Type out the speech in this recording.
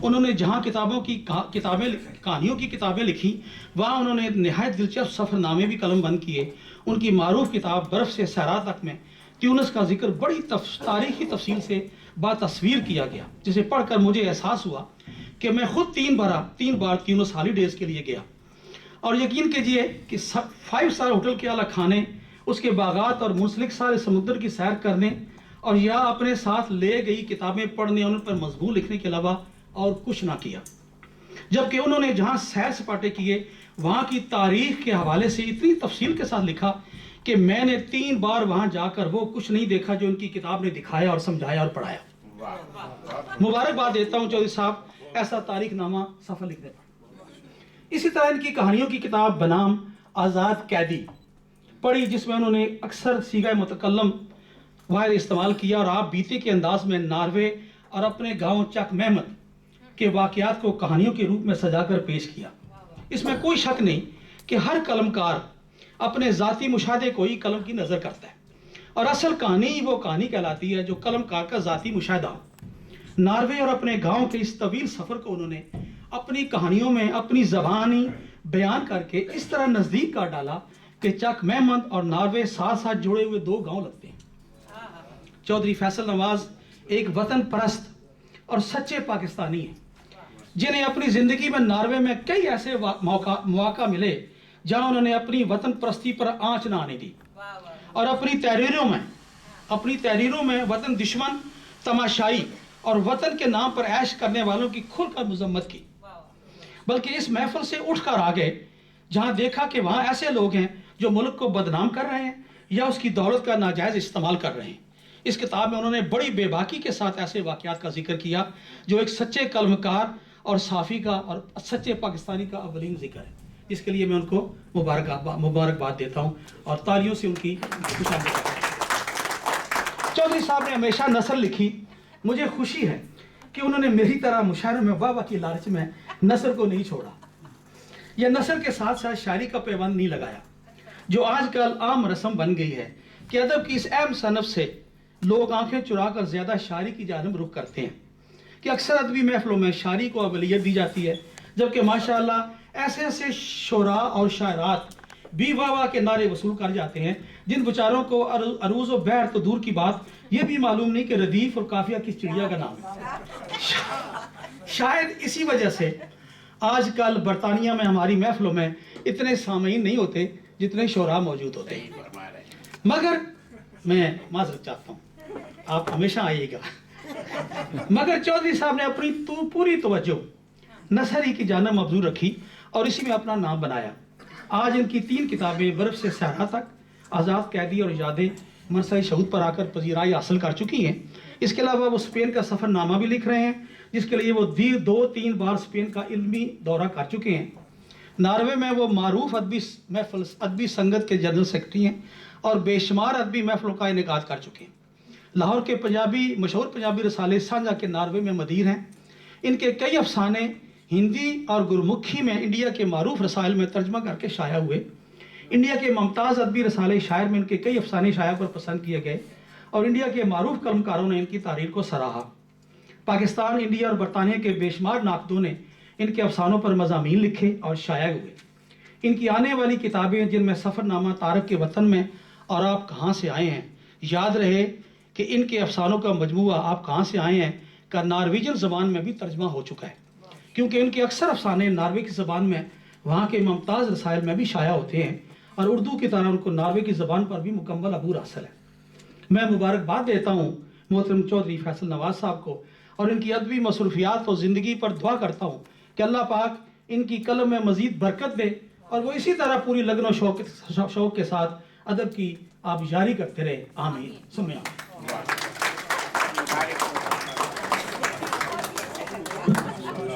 انہوں نے جہاں کہانیوں کی کتابیں لکھی وہاں انہوں نے نہایت دلچسپ سفر نامے بھی قلم بند کیے. ان کی معروف کتاب برف سے صحرا تک میں تیونس کا ذکر بڑی تاریخی تفصیل سے باتصویر کیا گیا، جسے پڑھ کر مجھے احساس ہوا کہ میں خود تین بار تیونس ہالیڈیز کے لیے گیا. اور یقین کیجئے کہ 5 اسٹار ہوٹل کے اعلیٰ کھانے، اس کے باغات اور منسلک سارے سمندر کی سیر کرنے اور یا اپنے ساتھ لے گئی کتابیں پڑھنے اور ان پر مضمون لکھنے کے علاوہ اور کچھ نہ کیا. جبکہ انہوں نے جہاں سیر سپاٹے کیے وہاں کی تاریخ کے حوالے سے اتنی تفصیل کے ساتھ لکھا کہ میں نے 3 بار وہاں جا کر وہ کچھ نہیں دیکھا جو ان کی کتاب نے دکھایا اور سمجھایا اور پڑھایا. مبارکباد دیتا ہوں چودھری صاحب ایسا تاریخ نامہ سفر لکھنے پر. اسی طرح ان کی کہانیوں کی کتاب بنام آزاد قیدی پڑھی، جس میں انہوں نے اکثر صیغہ متکلم واحد استعمال کیا اور آپ بیتے کے انداز میں ناروے اور اپنے گاؤں چک محمد کے واقعات کو کہانیوں کے روپ میں سجا کر پیش کیا. اس میں کوئی شک نہیں کہ ہر قلمکار اپنے ذاتی مشاہدے کو ہی قلم کی نظر کرتا ہے اور اصل کہانی ہی وہ کہانی کہلاتی ہے جو قلمکار کا ذاتی مشاہدہ ہو. ناروے اور اپنے گاؤں کے اس طویل سفر کو انہوں نے اپنی کہانیوں میں اپنی زبانی بیان کر کے اس طرح نزدیک کر ڈالا کہ چک محمد اور ناروے ساتھ ساتھ جڑے ہوئے 2 گاؤں لگتے ہیں. چودھری فیصل نواز ایک وطن پرست اور سچے پاکستانی ہیں جنہیں اپنی زندگی میں ناروے میں کئی ایسے مواقع ملے جہاں انہوں نے اپنی وطن پرستی پر آنچ نہ آنے دی اور اپنی تحریروں میں وطن دشمن، تماشائی اور وطن کے نام پر عیش کرنے والوں کی کھل کر مذمت کی. بلکہ اس محفل سے اٹھ کر آگے جہاں دیکھا کہ وہاں ایسے لوگ ہیں جو ملک کو بدنام کر رہے ہیں یا اس کی دولت کا ناجائز استعمال کر رہے ہیں. اس کتاب میں انہوں نے بڑی بے باکی کے ساتھ ایسے واقعات کا ذکر کیا جو ایک سچے قلمکار اور صحافی کا اور سچے پاکستانی کا اولین ذکر ہے، جس کے لیے میں ان کو مبارکباد دیتا ہوں اور تالیوں سے ان کی خوشامد کرتا ہوں. چودھری صاحب نے ہمیشہ نثر لکھی. مجھے خوشی ہے کہ انہوں نے میری طرح مشاعروں میں واہ واہ کی لالچ میں نثر کو نہیں چھوڑا یا نثر کے ساتھ ساتھ شاعری کا پیوند نہیں لگایا، جو آج کل عام رسم بن گئی ہے کہ ادب کی اس اہم صنف سے لوگ آنکھیں چرا کر زیادہ شاعری کی جانب رخ کرتے ہیں کہ اکثر ادبی محفلوں میں شاعری کو اولویت دی جاتی ہے، جبکہ ماشاءاللہ ایسے شعراء اور شاعرات بھی واہ واہ کے نعرے وصول کر جاتے ہیں جن بیچاروں کو عروض و بحر تو دور کی بات یہ بھی معلوم نہیں کہ ردیف اور قافیہ کس چڑیا کا نام ہے. شاید اسی وجہ سے آج کل برطانیہ میں ہماری محفلوں میں اتنے سامعین نہیں ہوتے جتنے شعراء موجود ہوتے ہیں. مگر میں معذرت چاہتا ہوں، آپ ہمیشہ آئیے گا. مگر چودھری صاحب نے اپنی پوری توجہ نثر ہی کی جانب مبذول رکھی اور اسی میں اپنا نام بنایا. آج ان کی 3 کتابیں برف سے صحرا تک، آزاد قیدی اور یادیں مرصع شہود پر آ کر پذیرائی حاصل کر چکی ہیں. اس کے علاوہ وہ اسپین کا سفر نامہ بھی لکھ رہے ہیں جس کے لیے وہ 2-3 بار اسپین کا علمی دورہ کر چکے ہیں. ناروے میں وہ معروف ادبی سنگت کے جنرل سیکرٹری ہیں اور بے شمار ادبی محفلوں کا انعقاد کر چکے ہیں. لاہور کے مشہور پنجابی رسالے سانجا کے ناروے میں مدیر ہیں. ان کے کئی افسانے ہندی اور گرمکھی میں انڈیا کے معروف رسائل میں ترجمہ کر کے شائع ہوئے. انڈیا کے ممتاز ادبی رسالے شاعر میں ان کے کئی افسانے شائع پر پسند کیے گئے اور انڈیا کے معروف قلمکاروں نے ان کی تحریر کو سراہا. پاکستان، انڈیا اور برطانیہ کے بے شمار ناقدوں نے ان کے افسانوں پر مضامین لکھے اور شائع ہوئے. ان کی آنے والی کتابیں جن میں سفر نامہ طارق کے وطن میں اور آپ کہاں سے آئے ہیں، یاد رہے کہ ان کے افسانوں کا مجموعہ آپ کہاں سے آئے ہیں کا نارویجن زبان میں بھی ترجمہ ہو چکا ہے، کیونکہ ان کے اکثر افسانے ناروے کی زبان میں وہاں کے ممتاز رسائل میں بھی شائع ہوتے ہیں اور اردو کی طرح ان کو ناروے کی زبان پر بھی مکمل عبور حاصل ہے. میں مبارکباد دیتا ہوں محترم چودھری فیصل نواز صاحب کو اور ان کی ادبی مصروفیات اور زندگی پر دعا کرتا ہوں کہ اللہ پاک ان کی قلم میں مزید برکت دے اور وہ اسی طرح پوری لگن و شوق کے ساتھ ادب کی آپ جاری کرتے رہے. آمین ثم آمین.